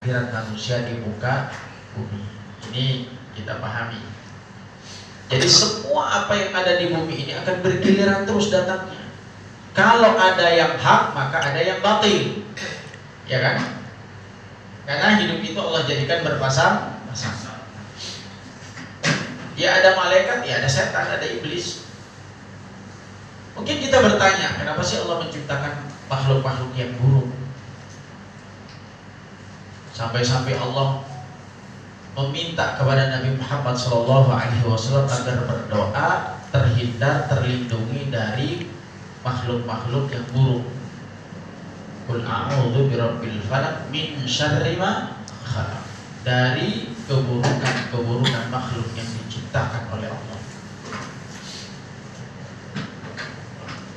kehadiran manusia di muka bumi. Ini kita pahami. Jadi semua apa yang ada di bumi ini akan bergiliran terus datangnya. Kalau ada yang hak, maka ada yang batil. Ya kan? Karena hidup itu Allah jadikan berpasang-pasang. Ya ada malaikat, ya ada setan, ada iblis. Mungkin kita bertanya, kenapa sih Allah menciptakan makhluk-makhluk yang buruk? Sampai-sampai Allah meminta kepada Nabi Muhammad SAW agar berdoa terhindar, terlindungi dari makhluk-makhluk yang buruk. Qul a'udzu birabbil falaq min syarri ma khalaq. Dari keburukan makhluk yang diciptakan oleh Allah.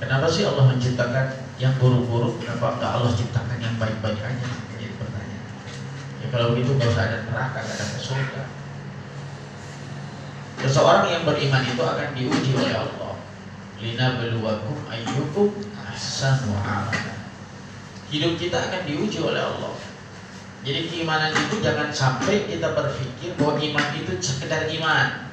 Kenapa sih Allah menciptakan yang buruk-buruk? Kenapa enggak Allah ciptakan yang baik-baik aja? Jadi pertanyaan. Ya kalau begitu enggak usah ada neraka, enggak ada surga. Seseorang yang beriman itu akan diuji oleh Allah. Linabluwakum ayyukum ahsanu amala. Hidup kita akan diuji oleh Allah. Jadi keimanan itu jangan sampai kita berpikir bahwa iman itu sekedar iman.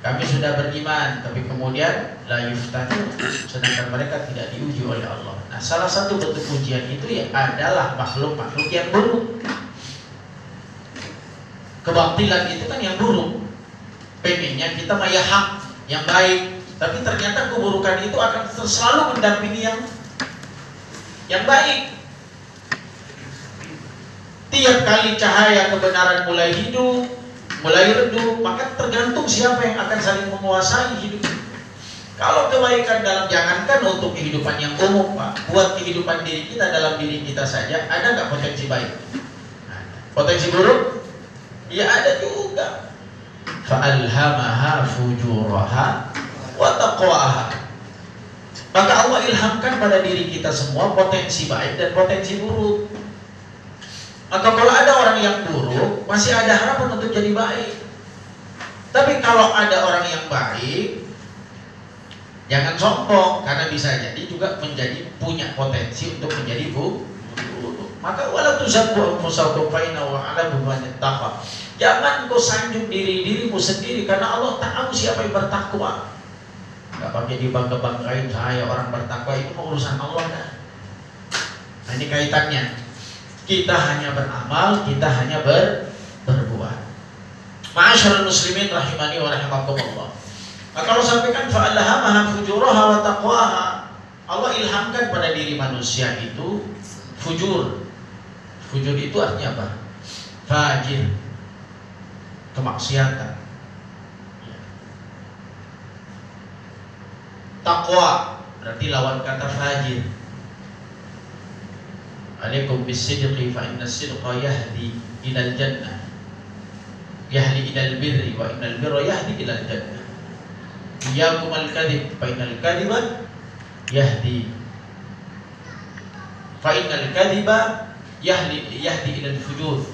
Kami sudah beriman, tapi kemudian la yuftanu, sedangkan mereka tidak diuji oleh Allah. Nah, salah satu bentuk ujian itu ya adalah makhluk-makhluk yang buruk. Kebatilan itu kan yang buruk. Pengennya kita maya hak, yang baik, tapi ternyata keburukan itu akan selalu mendampingi yang baik. Tiap kali cahaya kebenaran mulai hidup, mulai redup, maka tergantung siapa yang akan saling menguasai hidup. Kalau kebaikan dalam, jangankan untuk kehidupan yang umum, Pak, buat kehidupan diri kita, dalam diri kita saja, ada nggak potensi baik? Potensi buruk? Ya ada juga. Fa'alhamaha fujuraha wa taqwaha. Maka Allah ilhamkan pada diri kita semua potensi baik dan potensi buruk. Maka kalau ada orang yang buruk, masih ada harapan untuk jadi baik. Tapi kalau ada orang yang baik, jangan sombong, karena bisa jadi juga punya potensi untuk menjadi buruk. Maka wala tuzakku anfusakum fa inna Allaha a'lamu biman ittaqa. Jangan kau sanjung dirimu sendiri, karena Allah tahu siapa yang bertakwa. Enggak pakai dibangga-banggain saya orang bertakwa, itu urusan Allah kan. Nah, ini kaitannya. Kita hanya beramal, kita hanya berbuat. Ma'asyiral muslimin rahimani wa rahimakumullah. Maka Allah sampaikan fa'alhamaha fujuraha wa taqwaha. Allah ilhamkan pada diri manusia itu fujur. Fujur itu artinya apa? Fajir, kemaksiatan. Taqwa berarti lawan kata fajir. Alaikum bisidqi fa inna sidqa yahdi ilal jannah, yahdi ilal birri wa innal birra yahdi ilal jannah. Iyyakum al-kadhib fa innal kadhiba yahdi yahdi ilal fujur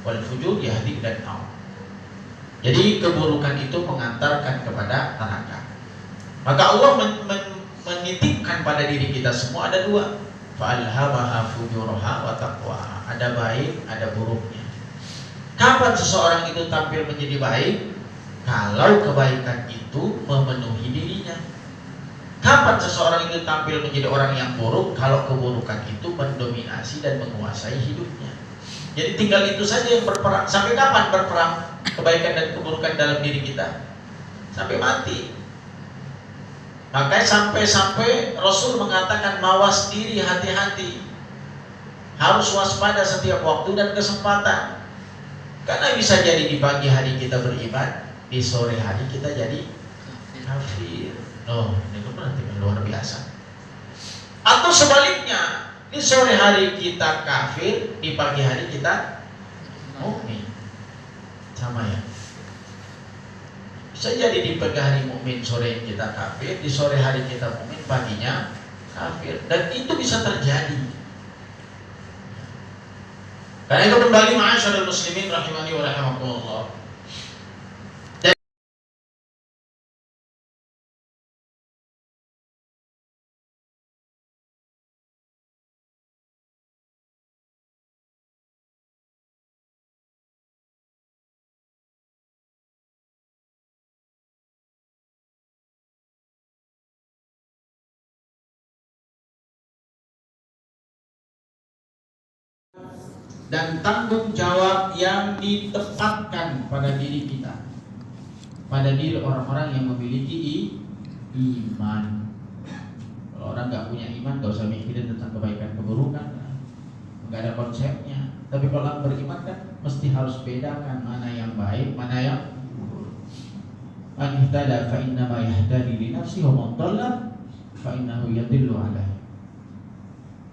wal fujur yahdi ilal nar. Jadi keburukan itu mengantarkan kepada neraka. Maka Allah menitipkan pada diri kita semua ada dua. Fa'alhamaha fujuraha wa taqwaha. Ada baik, ada buruknya. Kapan seseorang itu tampil menjadi baik? Kalau kebaikan itu memenuhi dirinya. Kapan seseorang itu tampil menjadi orang yang buruk? Kalau keburukan itu mendominasi dan menguasai hidupnya. Jadi tinggal itu saja yang berperang. Sampai kapan berperang kebaikan dan keburukan dalam diri kita? Sampai mati. Makanya sampai Rasul mengatakan mawas diri, hati-hati, harus waspada setiap waktu dan kesempatan. Karena bisa jadi di pagi hari kita beriman, di sore hari kita jadi kafir. Oh, ini berarti luar biasa. Atau sebaliknya, di sore hari kita kafir, di pagi hari kita mukmin. Sama ya. Bisa jadi di pagi hari mukmin, sore kita kafir, di sore hari kita mukmin, paginya kafir, dan itu bisa terjadi. Karena itu kembali ma'asyiral muslimin rahimani wa rahimakumullah. dan tanggung jawab yang ditempatkan pada diri kita, pada diri orang-orang yang memiliki iman. Kalau orang nggak punya iman, nggak usah mikirin tentang kebaikan keburukan, nggak ada konsepnya. Tapi kalau orang beriman kan mesti harus bedakan mana yang baik, mana yang buruk. Man ihtada fa inna ma yahtadi li nafsihi wa man dhalla fa innahu yadhillu alaihi.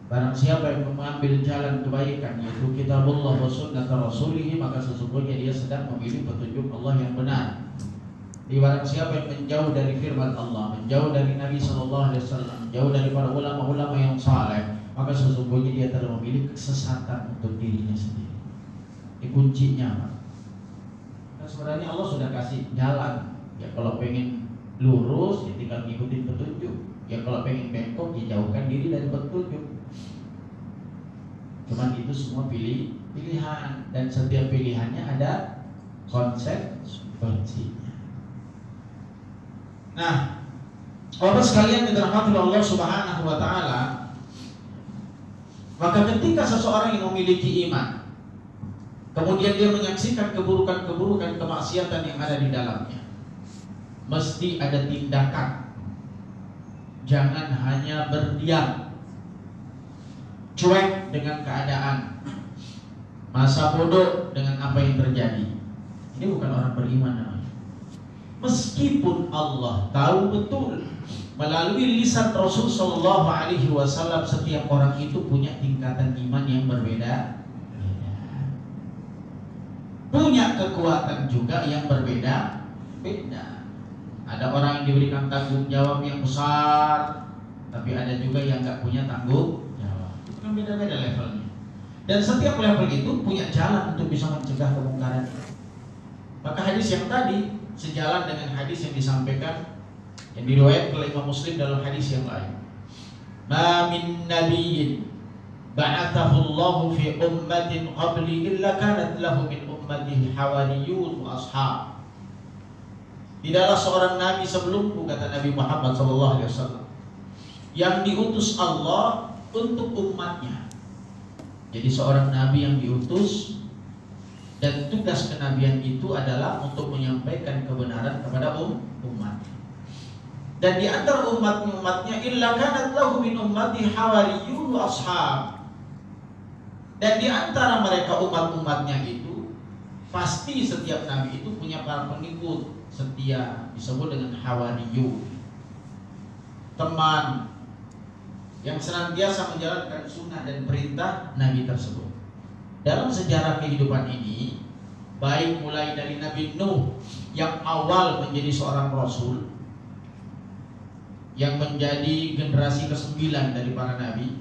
Barang siapa yang mengambil jalan kebaikan, yaitu kitabullah wa sunnah rasulih, maka sesungguhnya dia sedang memilih petunjuk Allah yang benar. Di barang siapa yang menjauh dari firman Allah, menjauh dari Nabi sallallahu alaihi wasallam, menjauh dari para ulama-ulama yang saleh, maka sesungguhnya dia telah memilih kesesatan untuk dirinya sendiri. Ini kuncinya, Pak. Nah, sebenarnya Allah sudah kasih jalan. Ya kalau pengen lurus, ya tinggal ngikutin petunjuk. Ya kalau pengen bengkok, ya jauhkan diri dari petunjuk. Cuman itu semua pilihan, dan setiap pilihannya ada konsekuensinya. Nah, Bapak sekalian dirahmati Allah Subhanahu wa taala, maka ketika seseorang yang memiliki iman, kemudian dia menyaksikan keburukan-keburukan, kemaksiatan yang ada di dalamnya, mesti ada tindakan. Jangan hanya berdiam, cuek dengan keadaan, masa bodoh dengan apa yang terjadi. Ini bukan orang beriman namanya. Meskipun Allah tahu betul melalui lisan Rasul sallallahu alaihi wasallam setiap orang itu punya tingkatan iman yang berbeda, punya kekuatan juga yang berbeda-beda. Ada orang yang diberikan tanggung jawab yang besar, tapi ada juga yang nggak punya tanggung jawab. Itu kan beda-beda levelnya. Dan setiap level itu punya jalan untuk bisa mencegah kemungkaran. Maka hadis yang tadi sejalan dengan hadis yang disampaikan, yang diriwayatkan oleh Imam Muslim dalam hadis yang lain. Ma min nabiyyin ba'athahu Allah fi ummatin qabli illa kanat lahu min ummatihi hawariyun wa ashab. Tidaklah seorang nabi sebelumku, kata Nabi Muhammad SAW, yang diutus Allah untuk umatnya. Jadi seorang nabi yang diutus, dan tugas kenabian itu adalah untuk menyampaikan kebenaran kepada umat. Dan di antara umatnya illa kanat lahu min ummati hawariyun wa ashab. Dan di antara mereka umatnya itu pasti setiap nabi itu punya para pengikut setia, disebut dengan hawariyun, teman yang senantiasa menjalankan sunnah dan perintah nabi tersebut. Dalam sejarah kehidupan ini, baik mulai dari Nabi Nuh yang awal menjadi seorang rasul, yang menjadi generasi ke-9 dari para nabi,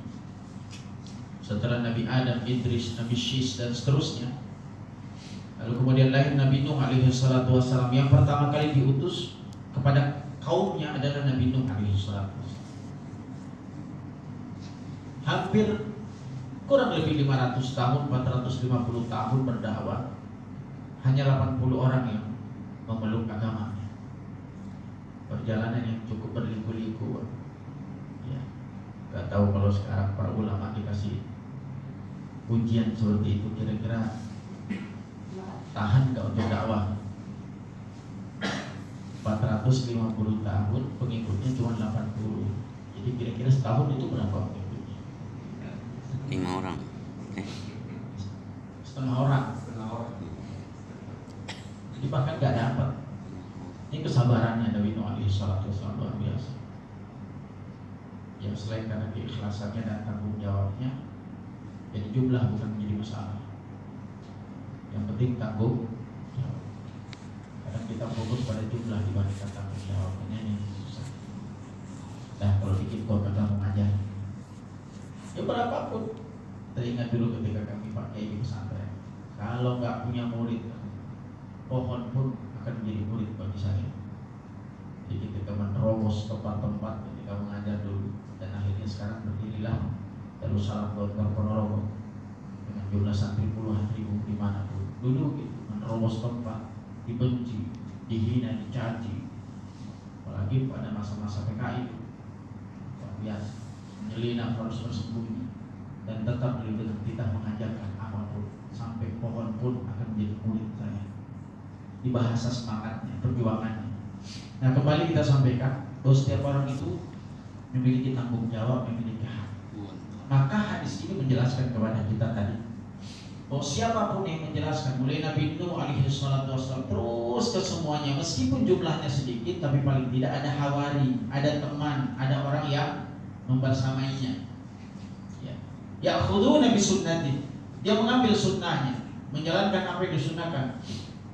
setelah Nabi Adam, Idris, Nabi Syis dan seterusnya. Lalu kemudian lahir Nabi Nuh alaihi salatu wassalam, yang pertama kali diutus kepada kaumnya adalah Nabi Nuh alaihi salatu wassalam. Hampir kurang lebih 500 tahun, 450 tahun berdakwah, hanya 80 orang yang memeluk agamanya. Perjalanan yang cukup berliku-liku. Ya, gak tahu kalau sekarang para ulama dikasih ujian seperti itu, kira-kira tahan gak untuk dakwah? 450 tahun, pengikutnya cuma 80. Jadi kira-kira setahun itu berapa pengikutnya? 5 orang. Setengah orang. Jadi bahkan gak dapat. Ini kesabarannya Nabi Nuh alaihi salatu wassalam luar biasa. Yang selain karena keikhlasannya dan tanggung jawabnya, jadi jumlah bukan menjadi masalah. Yang penting tanggung jawab. Kadang kita fokus pada jumlah dibandingkan tanggung jawabnya, ini susah. Nah, kalau bikin kota kamu ngajar, ya berapapun. Teringat dulu ketika kami pakai di pesantren, kalau nggak punya murid, pohon pun akan menjadi murid bagi saya. Jadi ketika menerobos tempat-tempat ketika mengajar dulu, dan akhirnya sekarang berdirilah Darussalam Gontor Ponorogo dengan jumlah santri puluhan ribu dimanapun. Dulu gitu, menerobos tempat, dibenci, dihina, dicaci, apalagi pada masa-masa PKI itu luar biasa, menyelinap harus bersembunyi dan tetap dengan kita mengajarkan apapun. pun akan menjadi murid saya. Di bahasa semangatnya, perjuangannya. Nah, kembali kita sampaikan bahwa setiap orang itu memiliki tanggung jawab, memiliki hak. Maka hadis ini menjelaskan kepada kita tadi bahwa siapapun yang menjelaskan, mulai Nabi Nuh alaihi salatu wassalam terus ke semuanya, meskipun jumlahnya sedikit, tapi paling tidak ada hawari, ada teman, ada orang yang membersamainya. Ya khuduna bi sunnati, dia mengambil sunnahnya, menjalankan apa yang disunnahkan.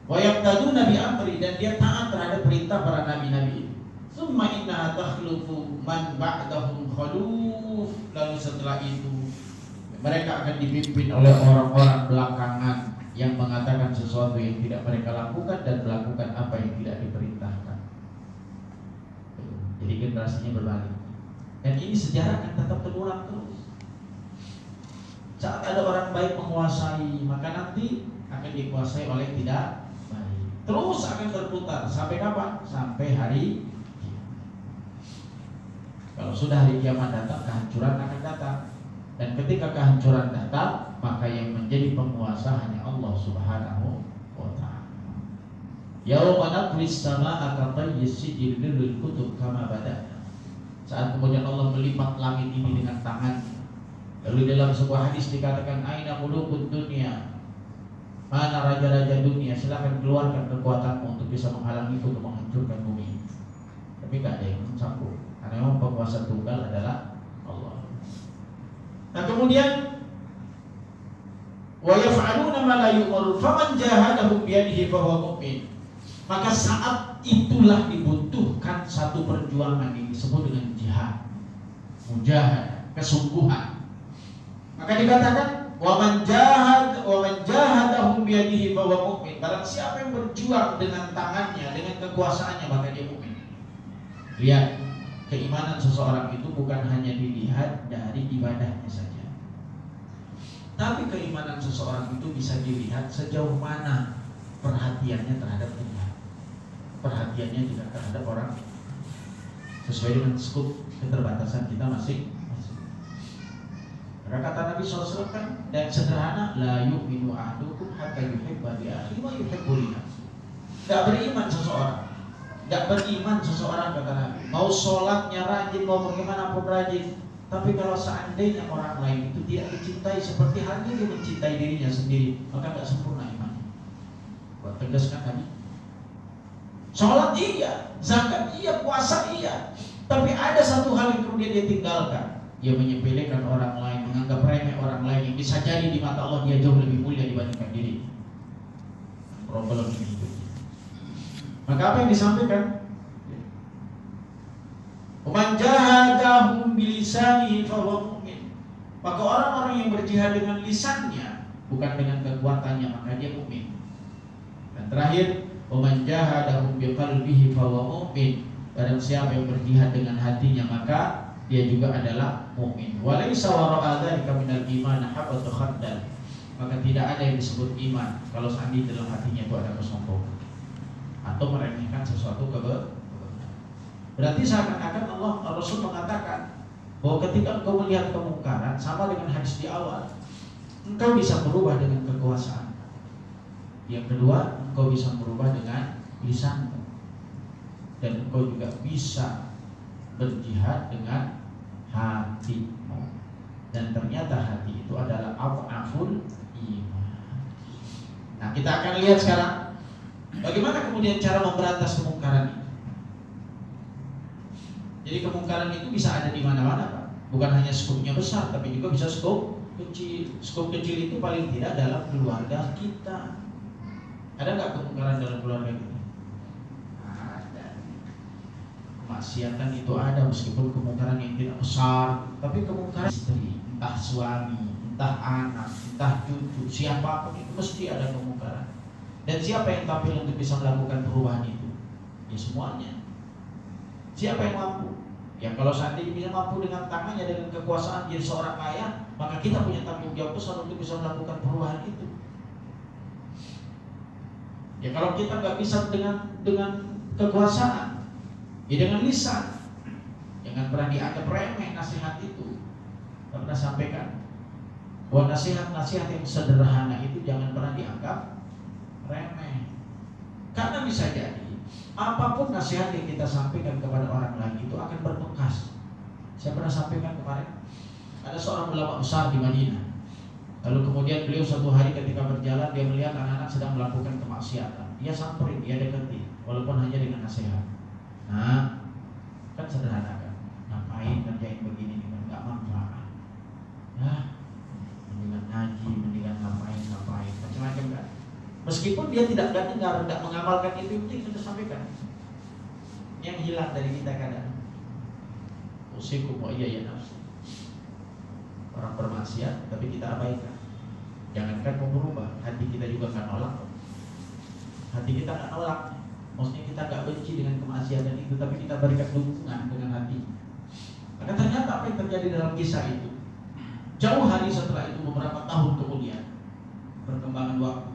Wa yaqtaduna bi amri, dan dia taat terhadap perintah para nabi-nabi itu. Summa inna takhlufu man ba'dahum khaluf, lalu setelah itu mereka akan dipimpin oleh orang-orang belakangan yang mengatakan sesuatu yang tidak mereka lakukan dan melakukan apa yang tidak diperintahkan. Jadi generasinya berbalik. Dan ini sejarah akan tetap terulang terus. Saat ada orang baik menguasai, maka nanti akan dikuasai oleh tidak baik. Terus akan berputar sampai kapan? Sampai hari kiamat. Kalau sudah hari kiamat datang, kehancuran akan datang. Dan ketika kehancuran datang, maka yang menjadi penguasa hanya Allah Subhanahu wa ta'ala. Yauma natwis samaa'a katayyis sijil lil kutub kama bada'na. Saat kemudian Allah melipat langit ini dengan tangannya. Lalu dalam sebuah hadis dikatakan, aina qulubud dunya, mana raja-raja dunia, silakan keluarkan kekuatanmu untuk bisa menghalangiku untuk menghancurkan bumi. Tapi tidak ada yang mencampur, karena memang penguasa tunggal adalah Allah. Nah kemudian wa yaf'aluna ma la yu'mar faman jahadahu bi yadihi fa huwa mu'min. Maka saat itulah dibutuhkan satu perjuangan yang disebut dengan jihad, mujahadah, kesungguhan. Maka dikatakan wa man jahadahum bi yadihi fa huwa mu'min. Barang siapa yang berjuang dengan tangannya, dengan kekuasaannya, maka dia mukmin. Lihat, keimanan seseorang itu bukan hanya dilihat dari ibadahnya saja, tapi keimanan seseorang itu bisa dilihat sejauh mana perhatiannya terhadap Tuhan, perhatiannya juga terhadap orang, sesuai dengan skop keterbatasan kita masing-masing. Maka kata Nabi SAW kan, dan sederhana, la yu'minu ahadukum hatta yuhibba li akhihi wa yuhibbu li nafsihi. Enggak beriman seseorang, kata Nabi. Mau sholatnya rajin, mau bagaimana pun rajin, tapi kalau seandainya orang lain itu tidak dicintai seperti halnya dia mencintai dirinya sendiri, maka tidak sempurna imannya. Buat tegaskan tadi, sholat iya, zakat iya, puasa iya, tapi ada satu hal yang kemudian dia tinggalkan. Dia menyepelekan orang lain, menganggap remeh orang lain yang bisa jadi di mata Allah dia jauh lebih mulia dibandingkan diri. Problem ini. Maka apa yang disampaikan? Man jahadahum bilisanihi fa huwa mu'min. Maka orang-orang yang berjihad dengan lisannya, bukan dengan kekuatannya, maka dia mukmin. Dan terakhir, man jahadahum biqalbihi fa huwa mu'min. Barang siapa yang berjihad dengan hatinya, maka dia juga adalah mukmin. Walaysa wara'a dzalika minal iman habatu khardal. Maka tidak ada yang disebut iman kalau seandainya dalam hatinya itu ada kesombongan atau meremehkan sesuatu kebenaran. Berarti seakan-akan Rasul mengatakan bahwa ketika engkau melihat kemungkaran, sama dengan hadis di awal, engkau bisa berubah dengan kekuasaan. Yang kedua, engkau bisa berubah dengan lisanmu, dan engkau juga bisa berjihad dengan hatimu. Dan ternyata hati itu adalah af'aful iman. Nah, kita akan lihat sekarang bagaimana kemudian cara memberantas kemungkaran ini. Jadi kemungkaran itu bisa ada di mana-mana, Pak. Bukan hanya skopnya besar, tapi juga bisa skop kecil. Skop kecil itu paling tidak dalam keluarga kita. Ada nggak kemungkaran dalam keluarga kita? Ada. Kemaksiatan itu ada, meskipun kemungkaran yang tidak besar, tapi kemungkaran istri, entah suami, entah anak, entah cucu, siapapun itu mesti ada kemungkaran. Dan siapa yang tampil untuk bisa melakukan perubahan itu? Ya semuanya. Siapa yang mampu? Ya kalau seandainya bisa mampu dengan tangannya, dengan kekuasaan jadi seorang kaya, maka kita punya tanggung jawab besar untuk bisa melakukan perubahan itu. Ya kalau kita nggak bisa dengan kekuasaan, ya dengan lisan. Jangan pernah dianggap remeh nasihat itu. Saya pernah sampaikan bahwa nasihat-nasihat yang sederhana itu jangan pernah dianggap bisa jadi apapun nasihat yang kita sampaikan kepada orang lain itu akan berbekas. Saya pernah sampaikan kemarin, ada seorang ulama besar di Madinah. Lalu kemudian beliau suatu hari ketika berjalan, dia melihat anak-anak sedang melakukan kemaksiatan. Dia samperin, dia dekati, walaupun hanya dengan nasihat. Nah, kan sederhana kan, ngapain kerjain begini nih kan, nggak manfaat. Nah, mendingan ngaji, mendingan ngapain, macam-macam kan. Meskipun dia tidak dengar, tidak mengamalkan itu sudah sampaikan. Yang hilang dari kita kadang, usikum wa iya ya nafsu. Orang bermaksiat, tapi kita abaikan. Jangankan mau berubah, hati kita juga akan nolak. Hati kita akan nolak. Maksudnya kita nggak benci dengan kemaksiatan itu, tapi kita berikan dukungan dengan hati. Maka ternyata apa yang terjadi dalam kisah itu, jauh hari setelah itu, beberapa tahun kemudian, perkembangan waktu,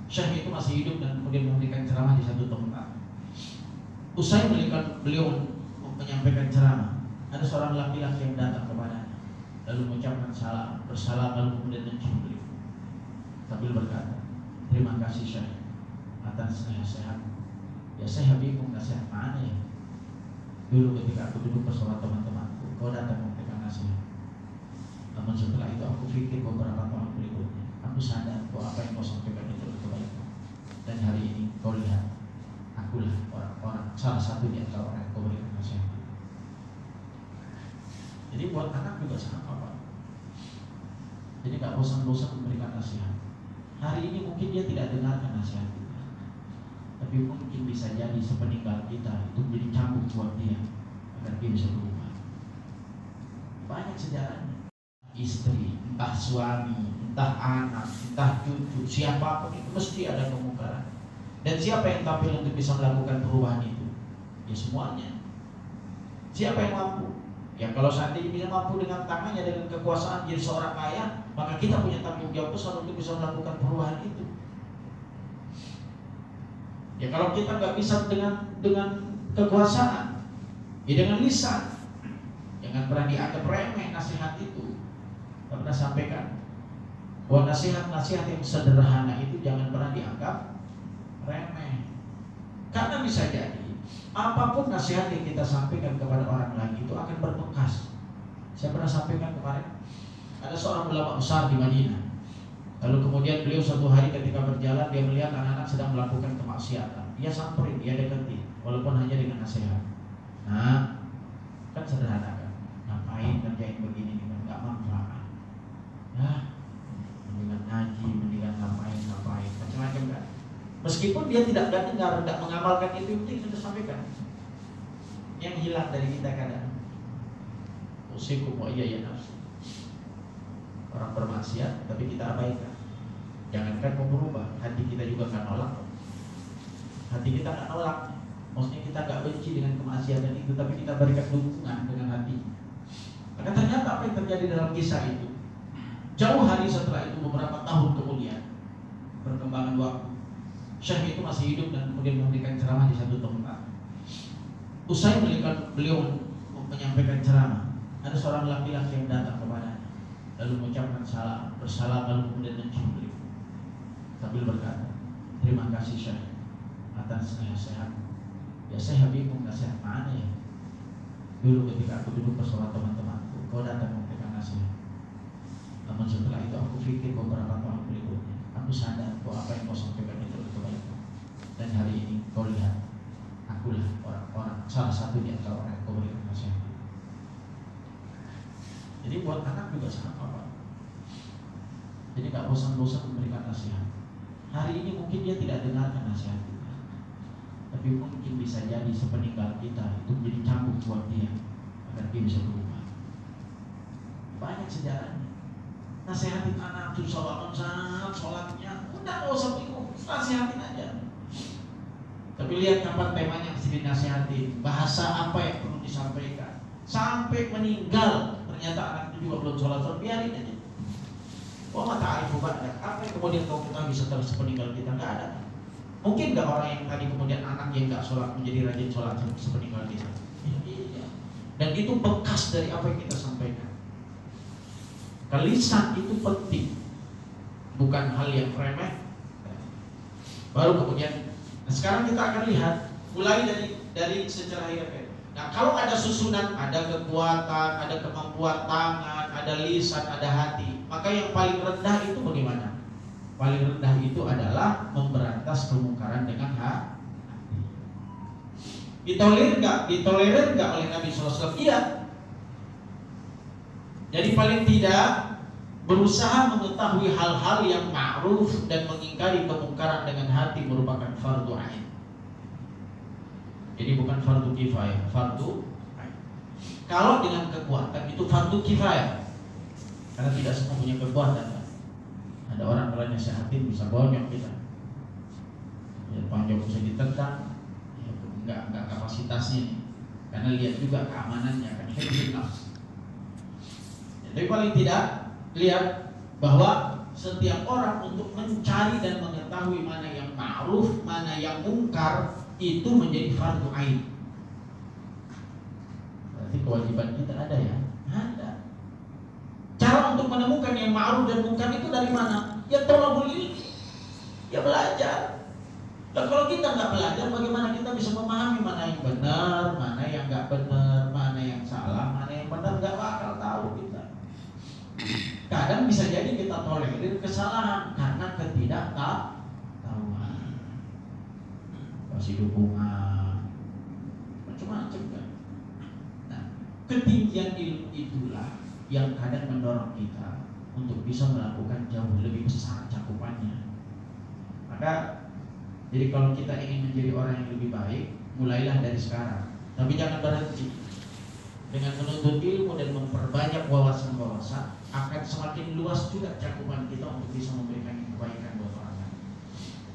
Syekh itu masih hidup dan kemudian memberikan ceramah di satu tempat. Usai beliau menyampaikan ceramah, ada seorang laki-laki yang datang kepadanya, lalu mengucapkan salam, bersalam, lalu kemudian mencium beliau sambil berkata, terima kasih Syekh atas nasihat. Ya saya bingung nasihat mana ya. Dulu ketika aku duduk bersama teman-temanku, kau datang memberikan nasihat. Namun setelah itu aku pikir beberapa tahun berikutnya, aku sadar bahwa apa yang kau sampaikan itu kebaikan. Dan hari ini kau lihat, akulah orang-orang salah satu di antara orang yang kau berikan nasihat. Jadi buat anak juga sama Pak. Jadi gak bosan-bosan memberikan nasihat. Hari ini mungkin dia tidak dengarkan nasihat kita, tapi mungkin bisa jadi sepeninggal kita itu menjadi cambuk buat dia agar dia bisa berubah. Banyak sejarahnya. Istri, entah suami, entah anak, entah cucu, siapapun itu mesti ada kemungkaran. Dan siapa yang tampil untuk bisa melakukan perubahan itu? Ya semuanya. Siapa yang mampu? Ya kalau seandainya bisa mampu dengan tangannya, dengan kekuasaan jadi seorang kaya, maka kita punya tanggung jawab besar untuk bisa melakukan perubahan itu. Ya kalau kita nggak bisa dengan kekuasaan, ya dengan lisan. Jangan pernah dianggap remeh nasihat itu. Saya pernah sampaikan bahwa nasihat-nasihat yang sederhana itu jangan pernah dianggap remeh. Karena bisa jadi apapun nasihat yang kita sampaikan kepada orang lain itu akan berbekas. Saya pernah sampaikan kemarin, ada seorang ulama besar di Madinah. Lalu kemudian beliau suatu hari ketika berjalan, dia melihat anak-anak sedang melakukan kemaksiatan. Dia samperin, dia dekati, walaupun hanya dengan nasihat. Nah, kan sederhana kan, ngapain kerjain begini nih kan, nggak manfaat. Nah, mendingan ngaji, mendingan ngapain, macam-macam kan. Meskipun dia tidak dengar, tidak mengamalkan itu sudah sampaikan. Yang hilang dari kita kadang, usikum wa iya ya nafsu. Orang bermaksiat, tapi kita abaikan. Jangankan mau berubah, hati kita juga akan nolak. Hati kita akan nolak. Maksudnya kita nggak benci dengan kemaksiatan itu, tapi kita berikan dukungan dengan hati. Maka ternyata apa yang terjadi dalam kisah itu, jauh hari setelah itu, beberapa tahun kemudian, perkembangan waktu, Syekh itu masih hidup dan kemudian memberikan ceramah di satu tempat. Usai beliau menyampaikan ceramah, ada seorang laki-laki yang datang kepadanya, lalu mengucapkan salam, bersalam, lalu kemudian mencium beliau sambil berkata, terima kasih Syekh atas nasihat. Ya saya bingung nasihat mana ya. Dulu ketika aku duduk bersama teman-temanku, kau datang memberikan nasihat. Namun setelah itu aku pikir beberapa tahun berikutnya, aku sadar bahwa apa yang kau sampaikan itu kebaikan. Dan hari ini kau lihat, akulah orang-orang salah satu di antara orang yang kau berikan nasihat. Jadi buat anak juga sama Pak. Jadi gak bosan-bosan memberikan nasihat. Hari ini mungkin dia tidak dengarkan nasihat kita, tapi mungkin bisa jadi sepeninggal kita itu menjadi cambuk buat dia agar dia bisa berubah. Banyak sejarahnya. Nasihatin anak tuh sholatnya, udah gak usah bingung, nasihatin aja. Tapi lihat kapan temanya mesti dinasihatin, bahasa apa yang perlu disampaikan. Sampai meninggal ternyata anak itu juga belum sholat, biarin aja. Wah mata arif ubadah, apa yang kemudian kau ketahui setelah sepeninggal kita? Nggak ada. Mungkin nggak orang yang tadi kemudian anak yang nggak sholat menjadi rajin sholat sepeninggal kita? Iya. Dan itu bekas dari apa yang kita sampaikan. Lisan itu penting, bukan hal yang remeh. Baru kemudian Nah, sekarang kita akan lihat mulai dari secara hierarki. Nah, kalau ada susunan, ada kekuatan, ada kemampuan tangan, ada lisan, ada hati, maka yang paling rendah itu bagaimana? Paling rendah itu adalah memberantas kemungkaran dengan hati. Ditolerir nggak oleh Nabi SAW? Iya. Jadi paling tidak berusaha mengetahui hal-hal yang ma'ruf dan mengingkari kemungkaran dengan hati merupakan fardu ain. Jadi bukan fardu kifayah, fardu ain. Kalau dengan kekuatan itu fardu kifayah, karena tidak semua punya kekuatan. Ada orang kalau nasihatin bisa bonyok kita, ya, panjang bisa ditentang. Enggak kapasitasnya nih. Karena lihat juga keamanannya kan Jadi paling tidak lihat bahwa setiap orang untuk mencari dan mengetahui mana yang ma'ruf, mana yang mungkar itu menjadi fardu ain. Berarti kewajiban kita ada ya? Ada. Cara untuk menemukan yang ma'ruf dan mungkar itu dari mana? Ya tolabul ilmi. Ya belajar. Dan kalau kita nggak belajar, bagaimana kita bisa memahami mana yang benar, mana yang nggak benar, mana yang salah, mana yang benar, nggak bakal tahu kita. Kadang bisa jadi kita tolerir kesalahan karena ketidaktahuan, kasih dukungan, macam-macam kan. Nah, ketinggian ilmu itulah yang kadang mendorong kita untuk bisa melakukan jauh lebih besar cakupannya. Maka jadi kalau kita ingin menjadi orang yang lebih baik, mulailah dari sekarang. Tapi jangan berhenti. Dengan menuntut ilmu dan memperbanyak wawasan-wawasan, akan semakin luas juga cakupan kita untuk bisa memberikan kebaikan buat orang lain.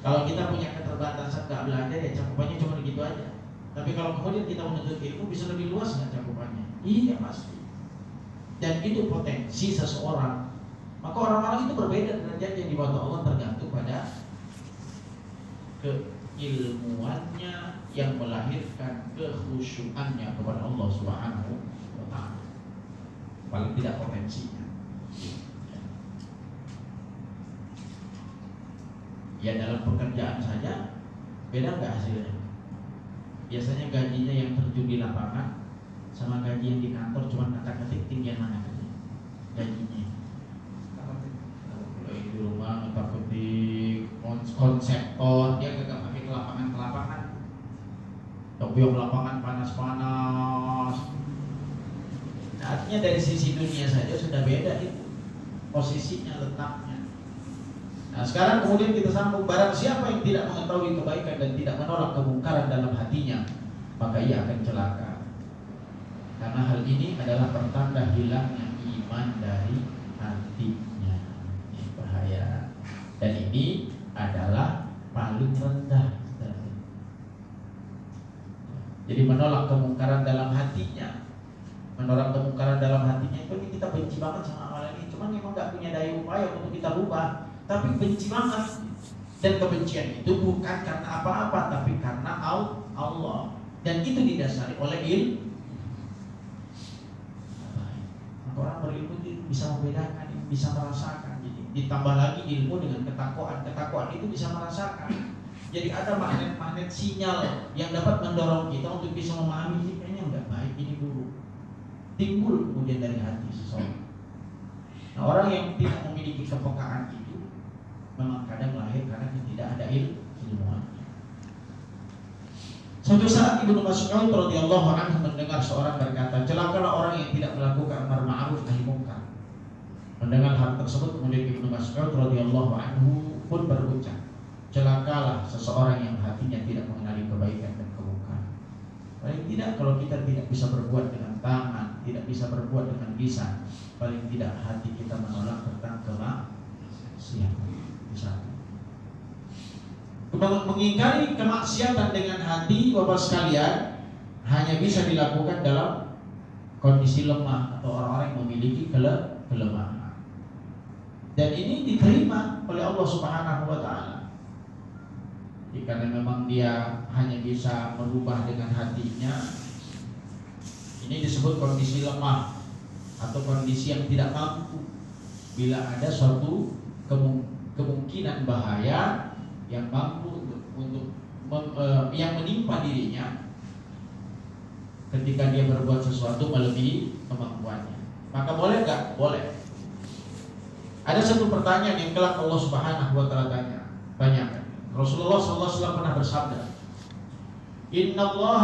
Kalau kita punya keterbatasan gak belajar, ya cakupannya cuma begitu aja. Tapi kalau kemudian kita menuntut ilmu, bisa lebih luas nggak cakupannya? Iya pasti. Dan itu potensi seseorang. Maka orang-orang itu berbeda derajatnya di mata Allah tergantung pada keilmuannya yang melahirkan kekhusyuannya kepada Allah Subhanahu wa ta'ala. Paling tidak potensinya. Ya dalam pekerjaan saja beda nggak hasilnya? Biasanya gajinya yang terjun di lapangan sama gaji yang di kantor cuma kata-ketik tinggian mana gajinya. Kalau di rumah kata-ketik konseptor, dia gak pakai ke lapangan. Topiok lapangan panas-panas. Nah, artinya dari sisi dunia saja sudah beda itu posisinya, letaknya. Nah sekarang kemudian kita sambung, barang siapa yang tidak mengetahui kebaikan dan tidak menolak kemungkaran dalam hatinya, maka ia akan celaka. Karena hal ini adalah pertanda hilangnya iman dari hatinya. Ini bahaya. Dan ini adalah paling rendah. Jadi menolak kemungkaran dalam hatinya, menolak kemungkaran dalam hatinya itu kita benci banget sama amalan ini. Cuman memang gak punya daya upaya untuk kita rubah, tapi benci banget. Dan kebencian itu bukan karena apa-apa, tapi karena Allah. Dan itu didasari oleh ilmu. Orang berilmu itu bisa membedakan, bisa merasakan. Jadi ditambah lagi ilmu dengan ketakwaan itu bisa merasakan. Jadi ada magnet-magnet sinyal yang dapat mendorong kita untuk bisa memahami ini kayaknya nggak baik, ini buruk. Timbul kemudian dari hati seseorang. Nah, orang yang tidak memiliki kepekaan itu memang kadang lahir karena tidak ada ilmuwan. Suatu saat Ibnu Mas'ud radhiyallahu anhu mendengar seorang berkata, celakalah orang yang tidak melakukan amar ma'ruf nahi munkar. Mendengar hal tersebut kemudian Ibnu Mas'ud radhiyallahu anhu pun berucap, celakalah seseorang yang hatinya tidak mengenali kebaikan dan kemungkaran. Paling tidak kalau kita tidak bisa berbuat dengan tangan, tidak bisa berbuat dengan lisan, paling tidak hati kita menolak tentang kemaksiatan. Bisa. Mengingkari kemaksiatan dengan hati, Bapak sekalian, hanya bisa dilakukan dalam kondisi lemah atau orang-orang yang memiliki kelemahan. Dan ini diterima oleh Allah Subhanahu wa ta'ala. Karena memang dia hanya bisa merubah dengan hatinya. Ini disebut kondisi lemah atau kondisi yang tidak mampu. Bila ada suatu kemungkinan bahaya yang mampu untuk yang menimpa dirinya ketika dia berbuat sesuatu melebihi kemampuannya. Maka boleh nggak? Boleh. Ada satu pertanyaan yang kelak Allah Subhanahu wa taala tanyakan. Rasulullah SAW pernah bersabda, "Inna Allah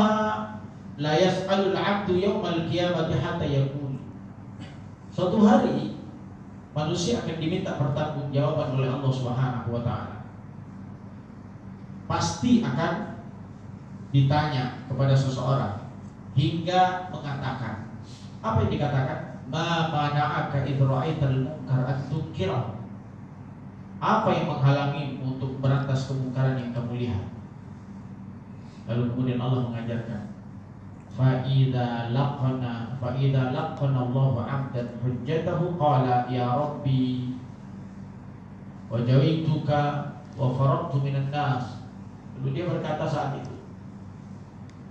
la yas'alul 'abdu yawmal qiyamati hatta yaqul." Suatu hari manusia akan diminta pertanggungjawaban oleh Allah Subhanahu wa taala. Pasti akan ditanya kepada seseorang hingga mengatakan, apa yang dikatakan? Ma mana'aka idh ra'aital munkar an tunkirah. Apa yang menghalangi untuk berantas kemungkaran yang kamu lihat? Lalu kemudian Allah mengajarkan, Fa'idha laqana Allahu 'abdan hujjatahu qala ya Rabbi wajaituka wa faradtu minan nas. Lalu dia berkata saat itu,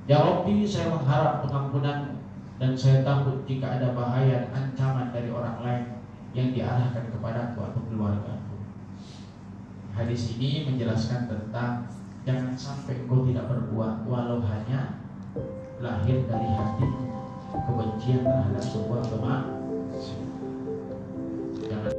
ya Rabbi, saya mengharap pengampunanmu dan saya takut jika ada bahaya dan ancaman dari orang lain yang diarahkan kepadaku atau keluargaku. Hadis ini menjelaskan tentang jangan sampai engkau tidak berbuat walau hanya lahir dari hati kebencian terhadap sebuah kemaksiatan. Jangan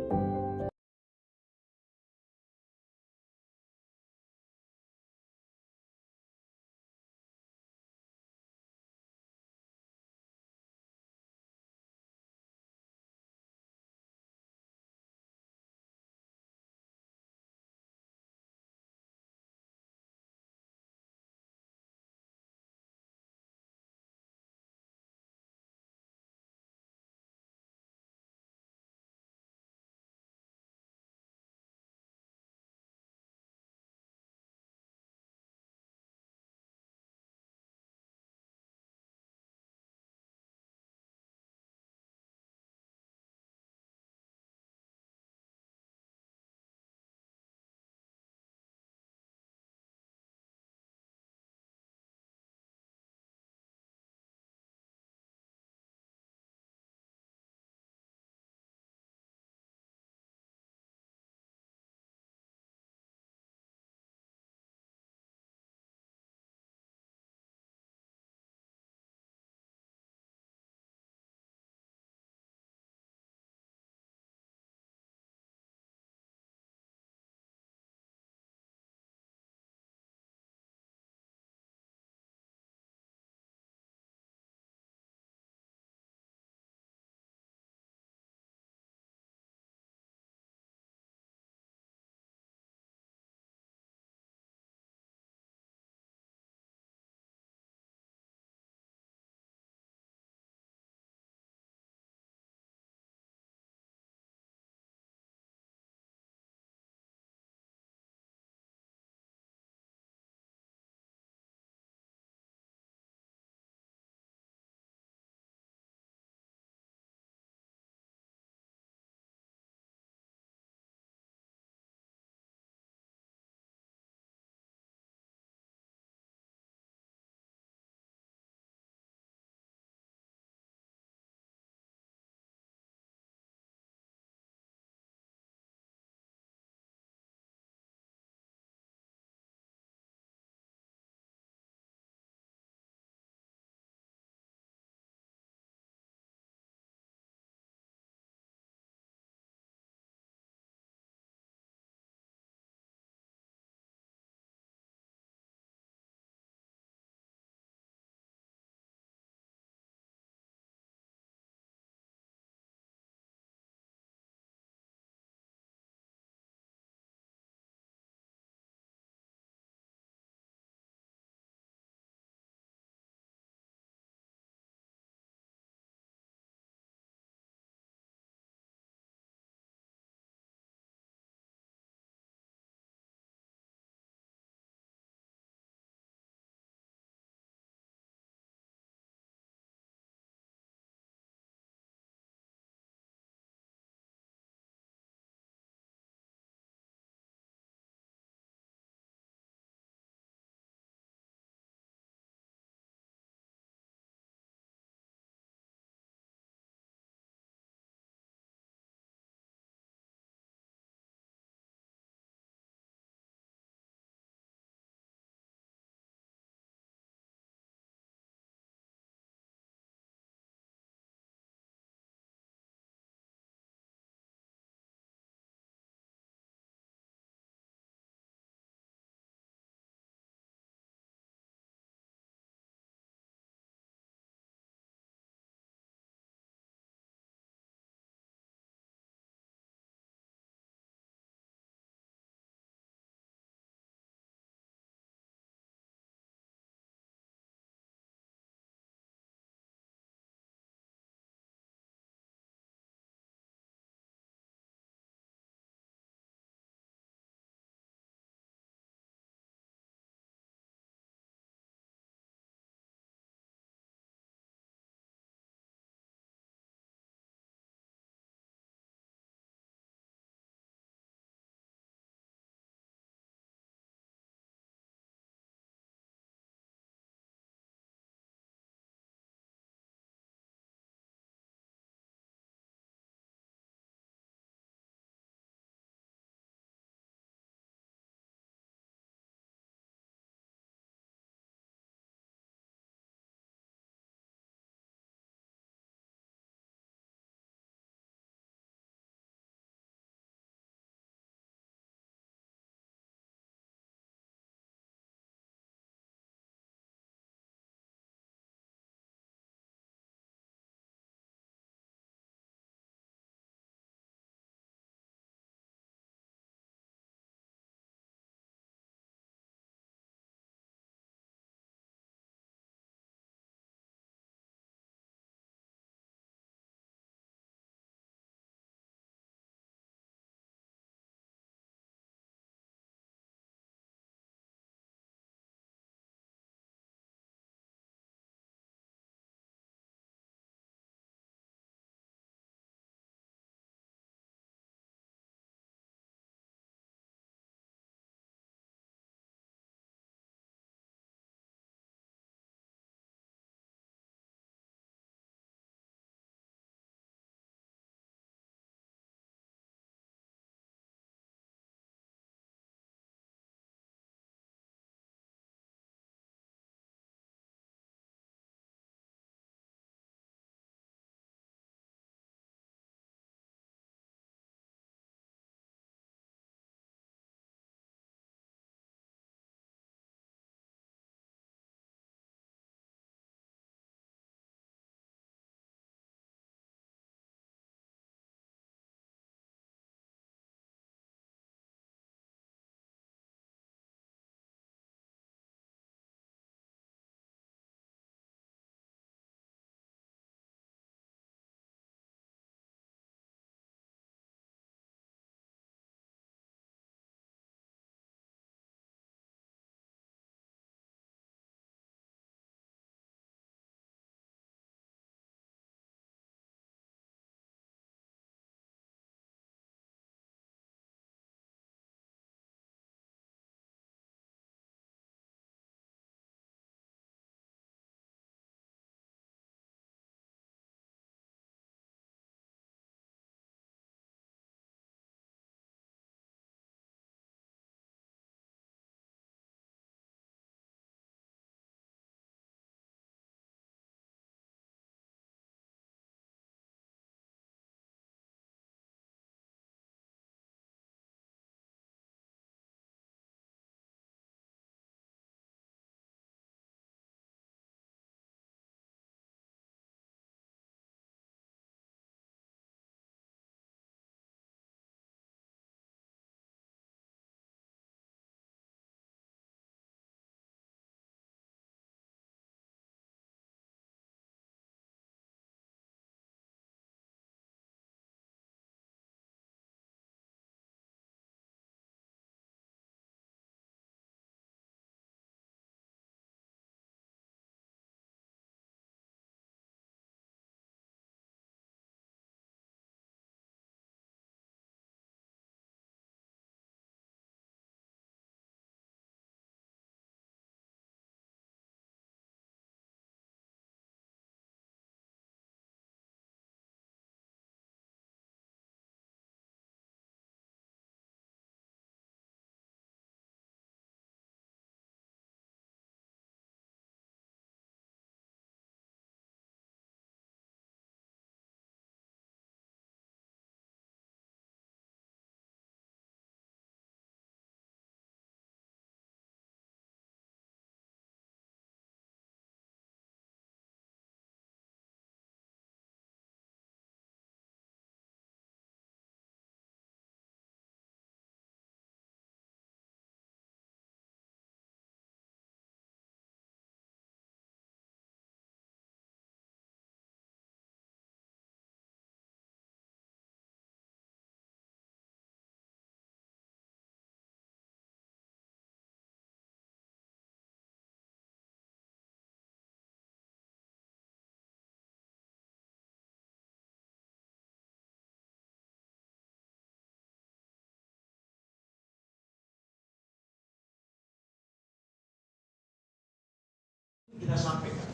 kita sampaikan.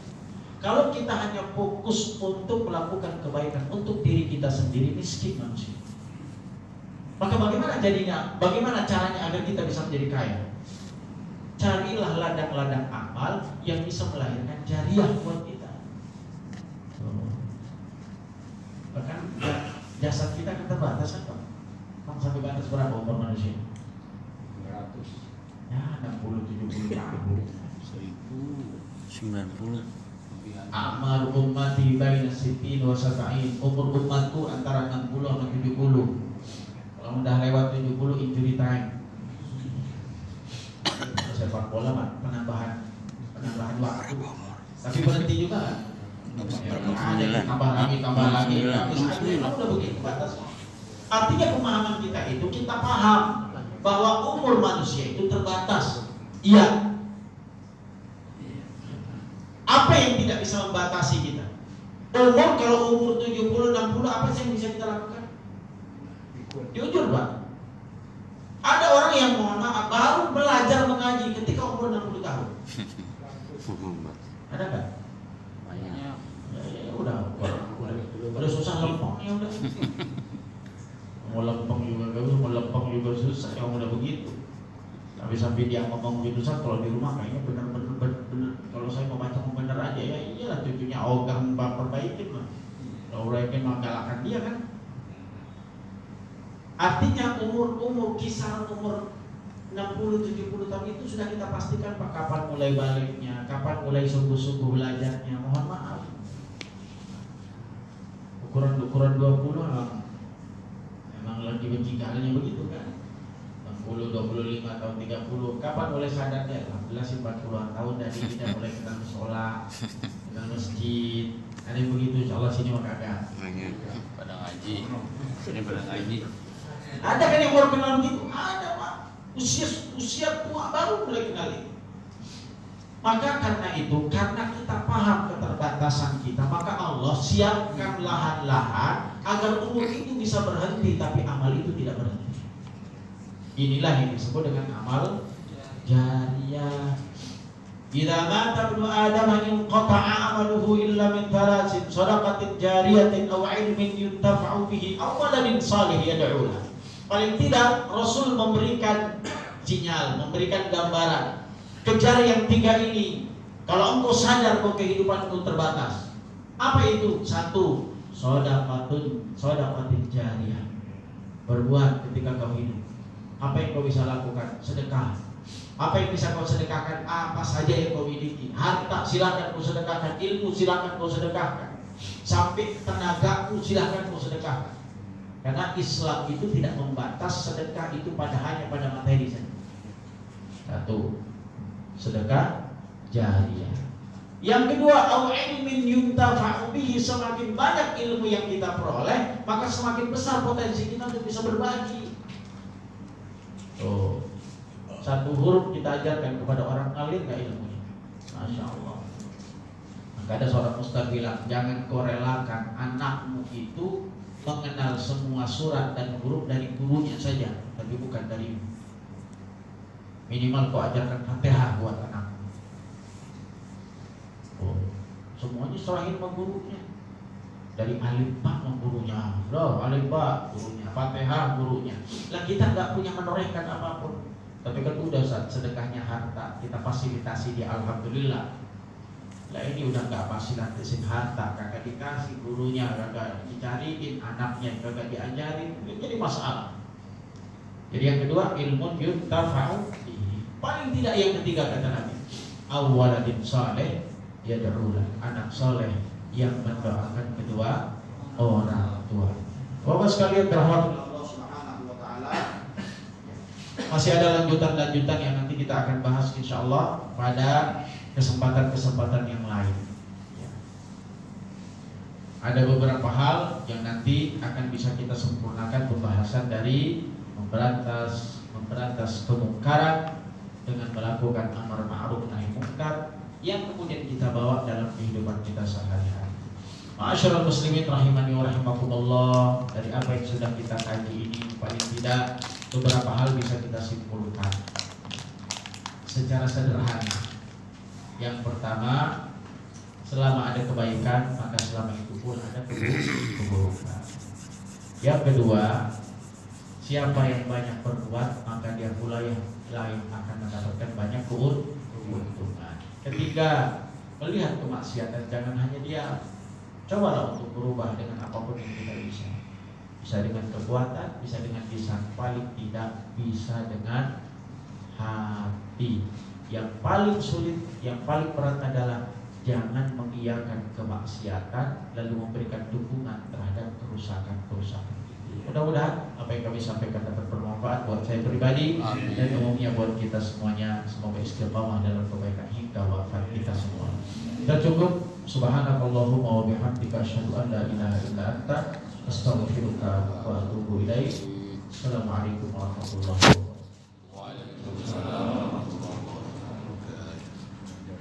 Kalau kita hanya fokus untuk melakukan kebaikan untuk diri kita sendiri, miskin manusia. Maka bagaimana jadinya? Bagaimana caranya agar kita bisa menjadi kaya? Carilah ladang-ladang amal yang bisa melahirkan jariah buat kita. Bahkan jasad kita kan terbatas kan Pak? Sampai batas berapa umur manusia? 100. Ya 60-70 tahun. 90. Amal ummati baina sittin wa sab'in. Umur umatku antara 60 sama 70. Kalau udah lewat 70 injury time. Sepak bola Pak, penambahan waktu. Tapi berhenti juga kan? Tambah lagi. Udah begitu batas. Artinya pemahaman kita itu, kita paham bahwa umur manusia itu terbatas. Iya. Apa yang tidak bisa membatasi kita? Umur, kalau umur 70, 60, apa sih yang bisa kita lakukan? Jujur Pak, ada orang yang mohon maaf baru belajar mengaji ketika umur 60 tahun. Ada nggak? Banyak. Ya, udah susah lempeng ya udah. Mau lempeng juga gak bisa, mau lempeng juga susah yang udah begitu. Tapi sampai dia ngomong gitu, kalau di rumah kayaknya bener. Kalau saya membaca bener aja ya, iyalah cucunya ogah perbaikin lah. Kalau perbaikin menggalakkan dia kan. Artinya kisaran umur 60-70 tahun itu sudah kita pastikan Pak, kapan mulai baliknya, kapan mulai sungguh-sungguh belajarnya. Mohon maaf, ukuran 20 memang lagi bencikalnya begitu kan. 60, 25 tahun, 30, kapan mulai sadarnya? Alhamdulillah sih 40-an tahun dari kita mulai kenal sholat, kenal masjid. Ada yang begitu, insya Allah sini mah kagak. Pada ngaji. Sini pada ngaji. Ada kan yang baru kenal begitu? Ada Pak. Usia tua baru mulai kenal itu. Maka karena itu, karena kita paham keterbatasan kita, maka Allah siapkan lahan-lahan agar umur itu bisa berhenti, tapi amal itu tidak berhenti. Inilah yang disebut dengan amal jariyah. Idza mata ibnu Adam inqata'a amaluhu illa min thalathin, shadaqatin jariyatin aw 'ilmin yuntafa'u bihi aw waladin salih yad'u lahu. Paling tidak Rasul memberikan sinyal, memberikan gambaran. Kejar yang 3 ini. Kalau engkau sadar bahwa kehidupanmu terbatas. Apa itu? 1. Shadaqatin jariyah. Berbuat ketika kau hidup. Apa yang kau bisa lakukan? Sedekah. Apa yang bisa kau sedekahkan? Apa saja yang kau miliki. Harta silakan kau sedekahkan. Ilmu silakan kau sedekahkan. Sampai tenagamu silakan kau sedekahkan. Karena Islam itu tidak membatas sedekah itu hanya pada materi saja. 1. Sedekah jariyah. Yang kedua, au ilmin yuntafa'u bihi, semakin banyak ilmu yang kita peroleh, maka semakin besar potensi kita untuk bisa berbagi. Oh, 1 huruf kita ajarkan kepada orang, ngalir gak ilmunya? Masya Allah. Maka ada seorang ustaz bilang, jangan korelakan anakmu itu mengenal semua surat dan huruf dari gurunya saja, tapi bukan dari minimal kau ajarkan Fatihah buat anakmu. Oh, semuanya serahin sama gurunya. Dari alif ba gurunya, alif ba gurunya, Fatihah gurunya. Lah kita nggak punya menorehkan apapun. Tapi kan udah sedekahnya harta, kita fasilitasi dia, alhamdulillah. Lah ini udah nggak fasilitasin harta, kagak dikasih gurunya, kagak dicariin anaknya, kagak diajarin, jadi masalah. Jadi yang kedua, ilmu yuntafa'u bihi. Paling tidak yang ketiga kata Nabi, awwaladin saleh yad'ulah, anak soleh yang mendoakan kedua orang tua. Bapak sekalian berhormat Allah Subhanahu wa taala. Masih ada lanjutan-lanjutan yang nanti kita akan bahas insyaallah pada kesempatan-kesempatan yang lain. Ada beberapa hal yang nanti akan bisa kita sempurnakan pembahasan dari memberantas kemungkaran dengan melakukan amar ma'ruf nahi munkar yang kemudian kita bawa dalam kehidupan kita sehari-hari. Ma'asyiral muslimin rahimani wa rahimakumullah, dari apa yang sudah kita kaji ini paling tidak beberapa hal bisa kita simpulkan secara sederhana. Yang pertama, selama ada kebaikan maka selama itu pun ada keburukan. Yang kedua, siapa yang banyak berbuat maka dia pula yang lain akan mendapatkan banyak keuntungan. Ketiga, melihat kemaksiatan jangan hanya diam. Cobalah untuk berubah dengan apapun yang kita bisa. Bisa dengan kekuatan, bisa dengan lisan, paling tidak bisa dengan hati. Yang paling sulit, yang paling berat adalah jangan mengiyakan kemaksiatan lalu memberikan dukungan terhadap kerusakan-kerusakan itu. Mudah-mudahan apa yang kami sampaikan dapat bermanfaat buat saya pribadi dan umumnya buat kita semuanya. Semoga istiqamah dalam kebaikan hingga wafat kita semua. Dan cukup. Subhanakallahumma wa bihamdika asyhadu an la ilaha illa anta astaghfiruka wa atubu ilaik. Assalamualaikum warahmatullahi wabarakatuh.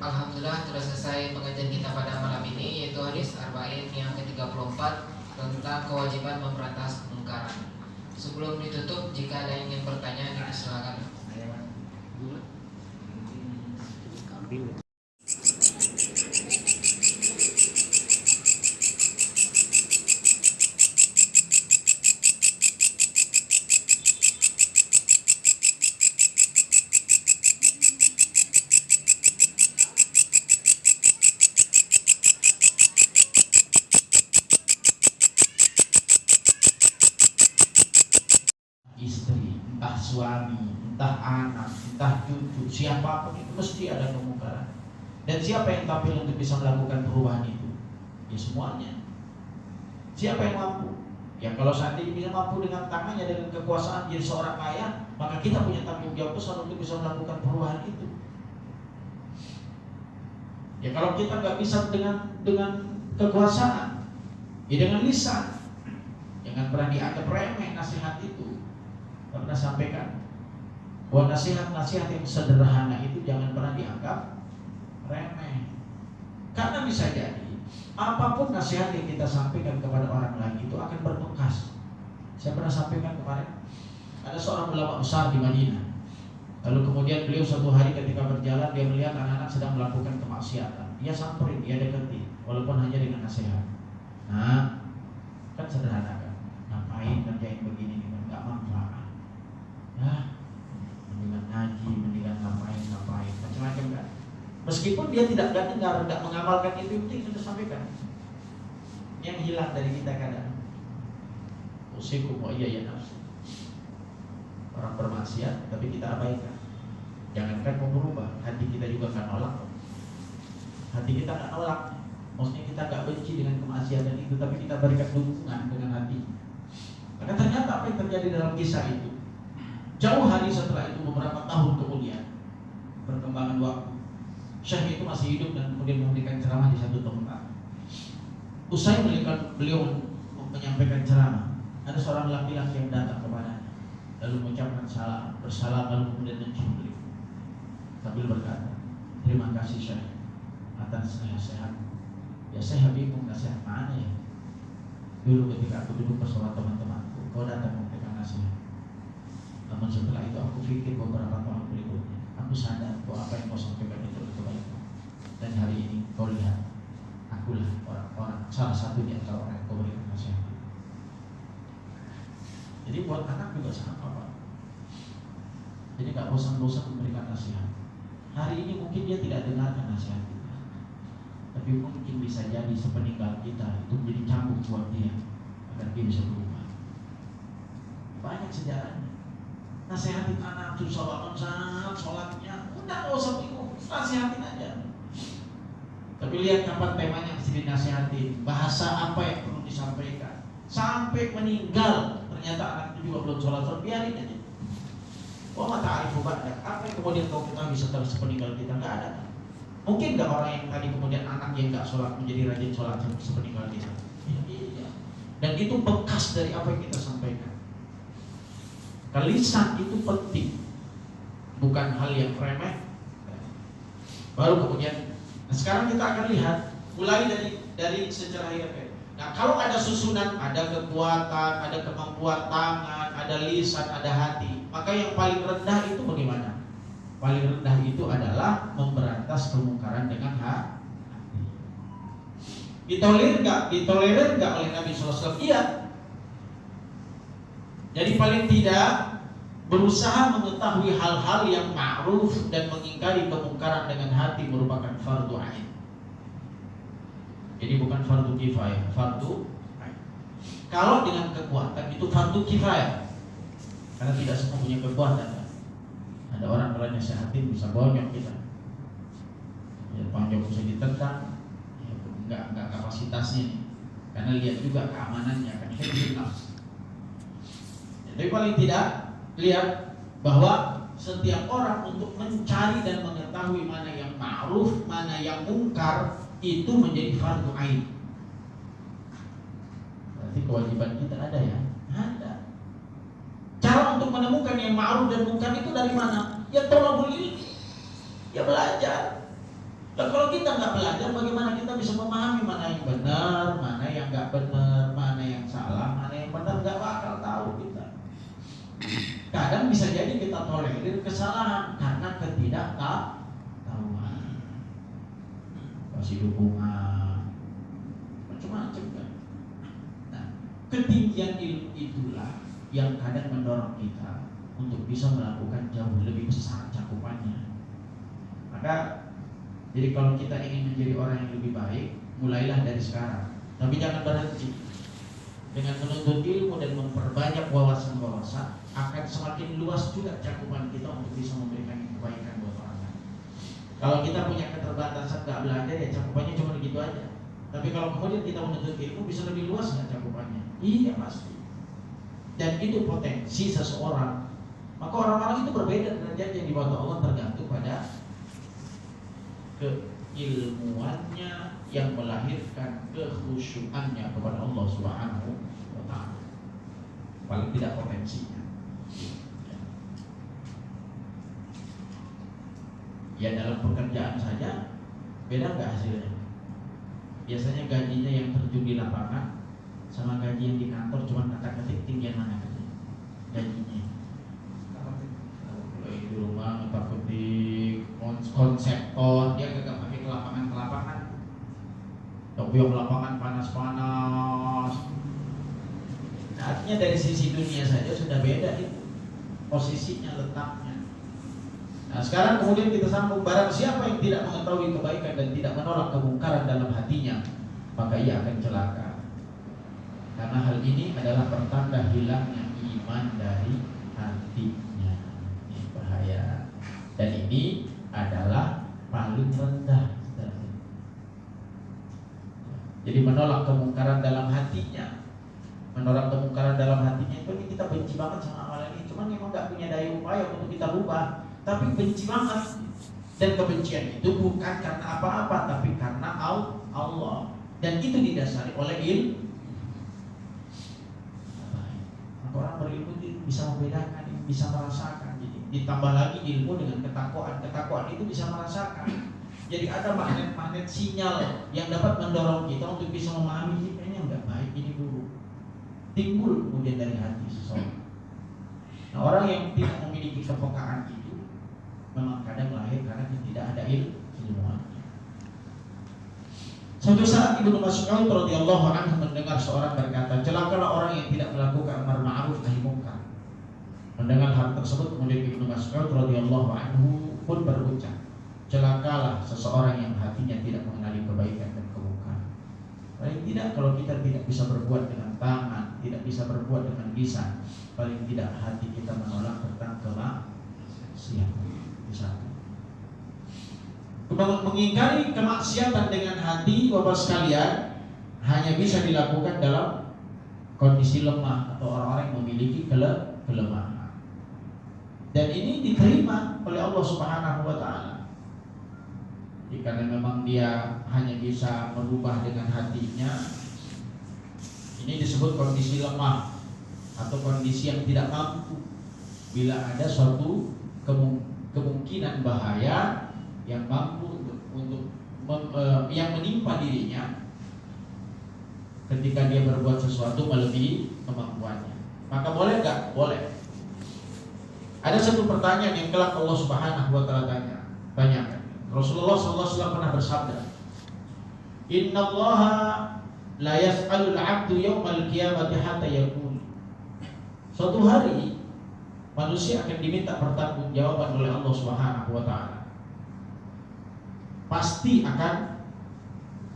Alhamdulillah telah selesai pengajian kita pada malam ini, yaitu hadis Arba'in yang ke-34 tentang kewajiban memberantas kemungkaran. Sebelum ditutup, jika ada yang ingin bertanya, dipersilakan. Istri, entah suami, entah anak, entah cucu, siapapun itu mesti ada kemungkaran. Dan siapa yang tampil untuk bisa melakukan perubahan itu? Ya semuanya. Siapa yang mampu? Ya kalau seandainya bisa mampu dengan tangannya, dengan kekuasaan jadi seorang kaya, maka kita punya tanggung jawab besar untuk bisa melakukan perubahan itu. Ya kalau kita nggak bisa dengan kekuasaan, ya dengan lisan. Jangan pernah dianggap remeh nasihat itu. Pernah sampaikan bahwa nasihat-nasihat yang sederhana itu jangan pernah dianggap remeh. Karena bisa jadi apapun nasihat yang kita sampaikan kepada orang lain itu akan berbekas. Saya pernah sampaikan kemarin, ada seorang ulama besar di Madinah. Lalu kemudian beliau suatu hari ketika berjalan, dia melihat anak-anak sedang melakukan kemaksiatan. Dia samperin, dia dekati, walaupun hanya dengan nasihat. Nah, kan sederhana kan? Ngapain kerjain begini nih? Nggak manfaat. Ya, mendingan ngaji, mendingan ngapain, macam-macam kan. Meskipun dia tidak dengar, tidak mengamalkan itu sudah sampaikan. Yang hilang dari kita kadang usikum wa iya ya nafsu. Orang bermaksiat tapi kita abaikan. Jangankan mau berubah, hati kita juga akan nolak. Hati kita akan nolak. Maksudnya kita gak benci dengan kemaksiatan itu, tapi kita berikan dukungan dengan hati. Maka ternyata apa yang terjadi dalam kisah itu, jauh hari setelah itu, beberapa tahun kemudian, perkembangan waktu, Syekh itu masih hidup dan kemudian memberikan ceramah di satu tempat. Usai beliau menyampaikan ceramah, ada seorang laki-laki yang datang kepadanya, lalu mengucapkan salam, bersalam, lalu kemudian mencium beliau sambil berkata, terima kasih Syekh atas nasihat. Ya saya bingung nasihat mana ya. Dulu ketika aku duduk bersama teman-temanku, kau datang memberikan nasihat. Namun setelah itu aku pikir beberapa tahun berikutnya, aku sadar bahwa apa yang kau sampaikan itu kebaikan. Dan hari ini kau lihat, akulah orang-orang salah satu di antara orang yang kau berikan nasihat. Jadi buat anak juga sama Pak. Jadi gak bosan-bosan memberikan nasihat. Hari ini mungkin dia tidak dengarkan nasihat kita, tapi mungkin bisa jadi sepeninggal kita itu menjadi cambuk buat dia agar dia bisa berubah. Banyak sejarahnya. Nasihatin anak tuh sholatnya, udah gak usah bingung, nasihatin aja. Tapi lihat kapan temanya mesti dinasihatin, bahasa apa yang perlu disampaikan. Sampai meninggal ternyata anak itu juga belum sholat, biarin aja. Wah mata arifu ba'dak, apa yang kemudian kau ketahui setelah sepeninggal kita? Nggak ada. Mungkin nggak orang yang tadi kemudian anak yang nggak sholat menjadi rajin sholat sepeninggal kita? Iya. Dan itu bekas dari apa yang kita sampaikan. Lisan itu penting, bukan hal yang remeh. Baru kemudian, nah sekarang kita akan lihat mulai dari sejarah hidup. Nah kalau ada susunan, ada kekuatan, ada kemampuan tangan, ada lisan, ada hati, maka yang paling rendah itu bagaimana? Paling rendah itu adalah memberantas kemungkaran dengan hati. Ditolerir nggak oleh Nabi SAW? Iya. Jadi paling tidak berusaha mengetahui hal-hal yang ma'ruf dan mengingkari kemungkaran dengan hati merupakan fardu ain. Jadi bukan fardu kifayah, fardu ain. Kalau dengan kekuatan itu fardu kifayah, karena tidak semua punya kekuatan. Ada orang kalau nasihatin bisa bonyok kita, ya panjang bisa ditentang, ya, enggak kapasitasnya nih. Karena lihat juga keamanannya kan hilang. Jadi paling tidak lihat bahwa setiap orang untuk mencari dan mengetahui mana yang ma'ruf, mana yang mungkar itu menjadi fardu ain. Berarti kewajiban kita ada ya? Ada. Cara untuk menemukan yang ma'ruf dan mungkar itu dari mana? Ya tolabul ilmi. Ya belajar. Dan kalau kita nggak belajar, bagaimana kita bisa memahami mana yang benar, mana yang nggak benar, mana yang salah, mana yang benar? Nggak bakal tahu kita. Kadang bisa jadi kita tolerir kesalahan karena ketidaktahuan, kasih dukungan, macam-macam kan. Nah, ketinggian ilmu itulah yang kadang mendorong kita untuk bisa melakukan jauh lebih besar cakupannya. Maka jadi kalau kita ingin menjadi orang yang lebih baik, mulailah dari sekarang. Tapi jangan berhenti. Dengan menuntut ilmu dan memperbanyak wawasan-wawasan, akan semakin luas juga cakupan kita untuk bisa memberikan kebaikan buat orang lain. Kalau kita punya keterbatasan gak belajar, ya cakupannya cuma begitu aja. Tapi kalau kemudian kita menuntut ilmu, bisa lebih luas nggak cakupannya? Iya pasti. Dan itu potensi seseorang. Maka orang-orang itu berbeda derajatnya di mata Allah tergantung pada keilmuannya yang melahirkan kekhusyuannya kepada Allah Subhanahu wa ta'ala. Paling tidak potensinya. Ya dalam pekerjaan saja beda nggak hasilnya? Biasanya gajinya yang terjun di lapangan sama gaji yang di kantor cuma kata-ketik tinggian mana gajinya? Di rumah kata-ketik konseptor, dia gak pakai ke lapangan. Tapi yang lapangan panas-panas. Nah, artinya dari sisi dunia saja sudah beda itu posisinya, letaknya. Nah sekarang kemudian kita sambung, barang siapa yang tidak mengetahui kebaikan dan tidak menolak kemungkaran dalam hatinya, maka ia akan celaka. Karena hal ini adalah pertanda hilangnya iman dari hatinya. Ini bahaya. Dan ini adalah paling rendah. Jadi menolak kemungkaran dalam hatinya, menolak kemungkaran dalam hatinya itu kita benci banget sama amalan ini. Cuman memang nggak punya daya upaya untuk kita rubah, tapi benci banget. Dan kebencian itu bukan karena apa-apa, tapi karena Allah. Dan itu didasari oleh ilmu. Orang berilmu itu bisa membedakan, bisa merasakan. Jadi ditambah lagi ilmu dengan ketakwaan itu bisa merasakan. Jadi ada magnet-magnet sinyal yang dapat mendorong kita untuk bisa memahami ini kayaknya nggak baik, ini buruk. Timbul kemudian dari hati seseorang. Nah orang yang tidak memiliki kepekaan itu memang kadang lahir karena tidak ada ilmu. Suatu saat Ibnu Mas'ud radhiyallahu anhu mendengar seorang berkata, celakalah orang yang tidak melakukan amar ma'ruf nahi munkar. Mendengar hal tersebut kemudian Ibnu Mas'ud radhiyallahu anhu pun berucap, celakalah seseorang yang hatinya tidak mengenali kebaikan dan kemungkaran. Paling tidak kalau kita tidak bisa berbuat dengan tangan, tidak bisa berbuat dengan lisan, paling tidak hati kita menolak tentang kemaksiatan. Mengingkari kemaksiatan dengan hati, Bapak sekalian, hanya bisa dilakukan dalam kondisi lemah atau orang-orang yang memiliki kelemahan. Dan ini diterima oleh Allah Subhanahu wa ta'ala. Karena memang dia hanya bisa merubah dengan hatinya. Ini disebut kondisi lemah atau kondisi yang tidak mampu. Bila ada suatu kemungkinan bahaya yang mampu yang menimpa dirinya ketika dia berbuat sesuatu melebihi kemampuannya, maka boleh nggak? Boleh. Ada satu pertanyaan yang kelak Allah Subhanahu wa taala tanyakan. Rasulullah SAW pernah bersabda, "Innallaha la yas'alul 'abdu yaumal qiyamati hatta yaqul." Suatu hari manusia akan diminta pertanggungjawaban oleh Allah Subhanahu wa taala. Pasti akan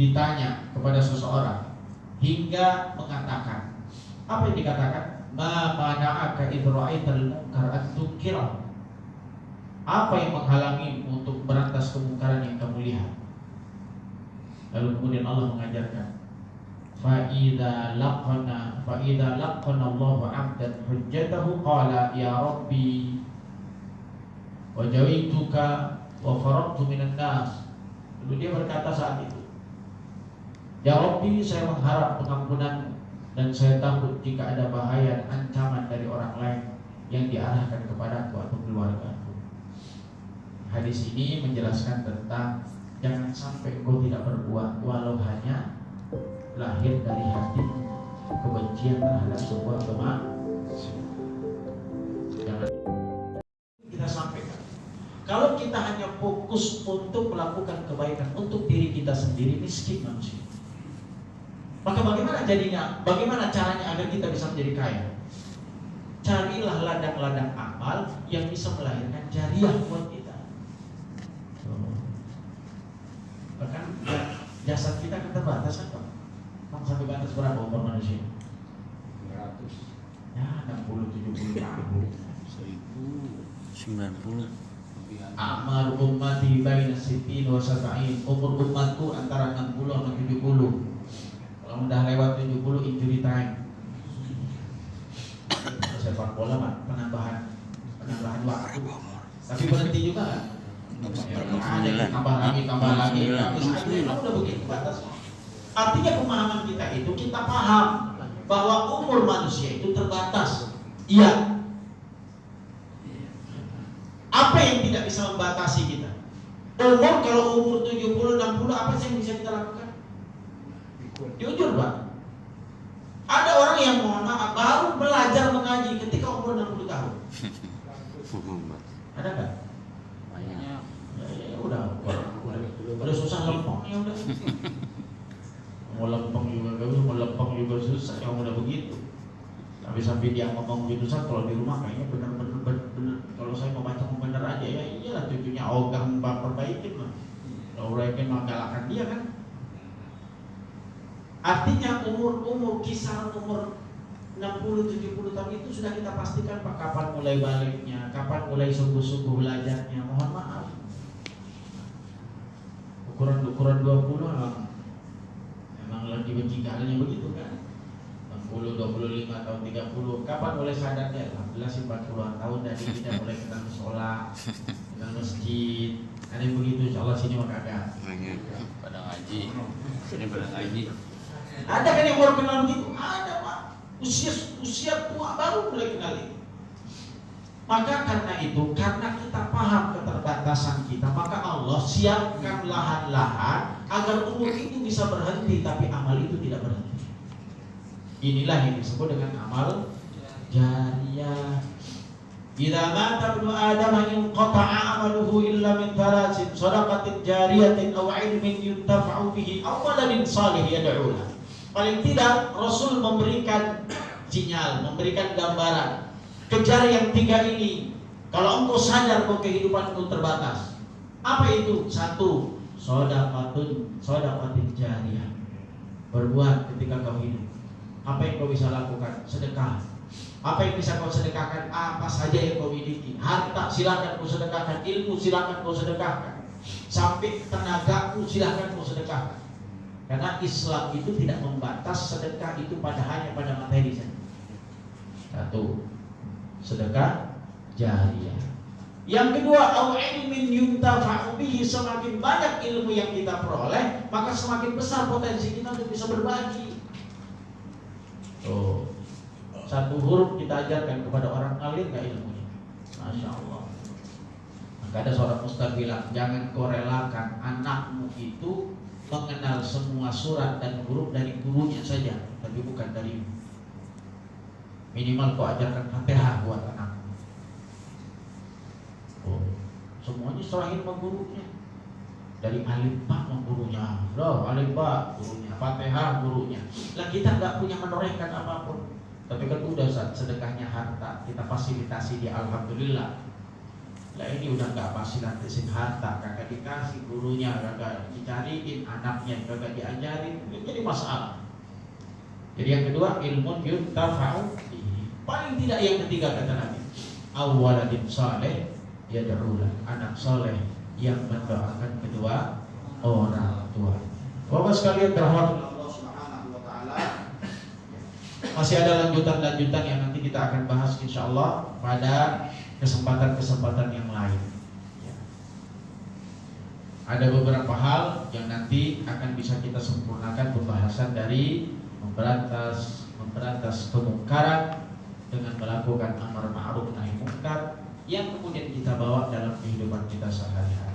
ditanya kepada seseorang hingga mengatakan, apa yang dikatakan? Ma mana'aka idh ra'aital munkar an tunkira. Apa yang menghalangi untuk berantas kemungkaran yang kamu lihat? Lalu kemudian Allah mengajarkan, fa idza laqana Allahu 'abdan hujjatahu qala ya rabbi wajawituka wa faradtu minan nas. Lalu dia berkata saat itu, ya Rabbi, saya mengharap pengampunan dan saya takut jika ada bahaya dan ancaman dari orang lain yang diarahkan kepadaku atau keluargaku. Hadis ini menjelaskan tentang jangan sampai engkau tidak berbuat walau hanya lahir dari hati kebencian terhadap sebuah agama. Jangan kita sampaikan. Kalau kita hanya fokus untuk melakukan kebaikan untuk diri kita sendiri, miskin manusia. Maka bagaimana jadinya? Bagaimana caranya agar kita bisa menjadi kaya? Carilah ladang-ladang amal yang bisa melahirkan jariah buat kita. Bahkan jasad kita kan terbatas kan, Pak? Sampai batas berapa umur manusia? 100. Ya 60-70 tahun. 90. Amal ummati baina sittin wa sab'in. Umur umatku antara 60 dan 70. Kalau udah lewat 70 injury time. Sepak bola mah penambahan waktu. Tapi berhenti juga kan? Ada tambah lagi. Udah begitu batas. Artinya pemahaman kita itu kita paham bahwa umur manusia itu terbatas. Iya. Apa yang tidak bisa membatasi kita? Umur, kalau umur 70, 60 apa sih yang bisa kita lakukan? Jujur Pak, ada orang yang mohon maaf baru belajar mengaji ketika umur 60 tahun. Ada nggak? Banyak. Ya udah susah lempeng ya udah. Mau lempeng juga gak bisa, mau lempeng juga susah yang udah begitu. Tapi sampai dia ngomong gitu saat kalau di rumah kayaknya bener. Kalau saya mau baca bener aja ya iyalah cucunya ogah perbaikin lah. Kalau perbaikin menggalakkan dia kan. Artinya umur kisaran umur 60-70 tahun itu sudah kita pastikan Pak kapan mulai baliknya, kapan mulai sungguh-sungguh belajarnya. Mohon maaf. Ukuran 20 emang lagi bencikalnya begitu kan. 60, 25 tahun 30. Kapan mulai sadarnya? Alhamdulillah sih 40-an tahun dari kita mulai kenal sholat, kenal masjid. Ada yang begitu, insyaallah sini mah kagak. Pada ngaji. Sini pada ngaji. Ada kan yang baru kenal begitu? Ada Pak. Usia tua baru mulai kenal itu. Maka karena itu, karena kita paham keterbatasan kita, maka Allah siapkan lahan-lahan agar umur itu bisa berhenti, tapi amal itu tidak berhenti. Inilah yang disebut dengan amal jariyah. Idza mata ibnu Adam inqata'a amaluhu illa min thalathin shadaqatin jariyatin aw 'ilmin yuntafa'u bihi aw waladin salih yad'u lahu. Paling tidak Rasul memberikan sinyal, memberikan gambaran. Kejar yang 3 ini. Kalau engkau sadar bahwa kehidupanmu terbatas. Apa itu? 1. Shadaqatin jariyah. Berbuat ketika kau hidup. Apa yang kau bisa lakukan? Sedekah. Apa yang bisa kau sedekahkan? Apa saja yang kau miliki. Harta silakan kau sedekahkan. Ilmu silakan kau sedekahkan. Sampai tenagamu silakan kau sedekahkan. Karena Islam itu tidak membatas sedekah itu hanya pada materi saja. 1. Sedekah jariyah. Yang kedua, au ilmin yuntafa'u bihi. Semakin banyak ilmu yang kita peroleh, maka semakin besar potensi kita untuk bisa berbagi. Oh, 1 huruf kita ajarkan kepada orang alim gak ilmunya? Masya Allah. Maka ada seorang ustaz bilang, jangan korelakan anakmu itu mengenal semua surat dan huruf dari gurunya saja, tapi bukan dari minimal kau ajarkan Fatihah buat anakmu. semuanya serahin sama gurunya. Dari alif ba gurunya, loh alif ba gurunya, Fatihah gurunya. Lah kita nggak punya menorehkan apapun. Tapi kan udah sedekahnya harta, kita fasilitasi dia, alhamdulillah. Lah ini udah nggak fasilitasin harta, kagak dikasih gurunya, kagak dicariin anaknya, kagak diajarin, jadi masalah. Jadi yang kedua, ilmu yuntafa'u bihi. Paling tidak yang ketiga kata Nabi, awwaladin saleh yad'ulah, anak soleh yang mendoakan kedua orang tua. Bapak sekalian berahmat Allah Subhanahu wa taala. Masih ada lanjutan-lanjutan yang nanti kita akan bahas insyaallah pada kesempatan-kesempatan yang lain. Ya. Ada beberapa hal yang nanti akan bisa kita sempurnakan pembahasan dari memberantas kemungkaran dengan melakukan amar ma'ruf nahi munkar yang kemudian kita bawa dalam kehidupan kita sehari-hari.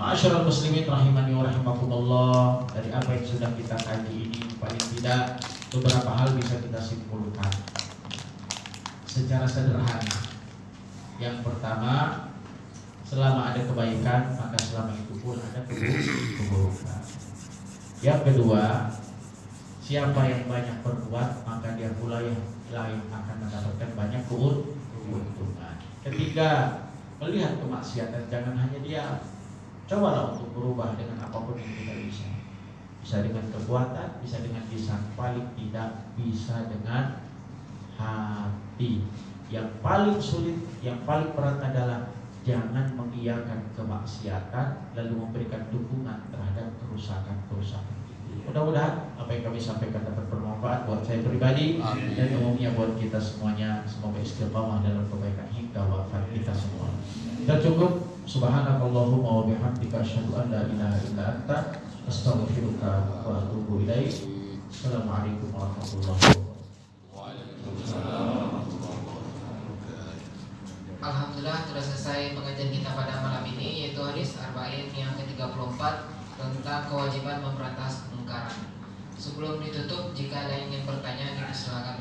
Ma'asyiral muslimin rahimani wa rahimakumullah, dari apa yang sudah kita kaji ini paling tidak beberapa hal bisa kita simpulkan secara sederhana. Yang pertama, selama ada kebaikan maka selama itu pun ada keburukan. Yang kedua, siapa yang banyak berbuat maka dia pula yang lain akan mendapatkan banyak keuntungan. Ketiga, melihat kemaksiatan jangan hanya diam. Cobalah untuk berubah dengan apapun yang kita bisa. Bisa dengan kekuatan, bisa dengan lisan, paling tidak bisa dengan hati. Yang paling sulit, yang paling berat adalah jangan mengiyakan kemaksiatan lalu memberikan dukungan terhadap kerusakan-kerusakan. Mudah-mudahan apa yang kami sampaikan dapat bermanfaat buat saya pribadi dan umumnya buat kita semuanya. Semoga istiqamah dalam kebaikan hingga wafat kita semua. Kita cukup. Subhanakallahumma wa bihamdika asyhadu an la ilaha illa anta astaghfiruka wa atubu ilaik. Assalamualaikum warahmatullahi wabarakatuh. Alhamdulillah telah selesai pengajian kita pada malam ini, yaitu hadis arba'in yang ke-34 tentang kewajiban memberantas kemungkaran. Sebelum ditutup, jika ada yang ingin bertanya, dipersilakan.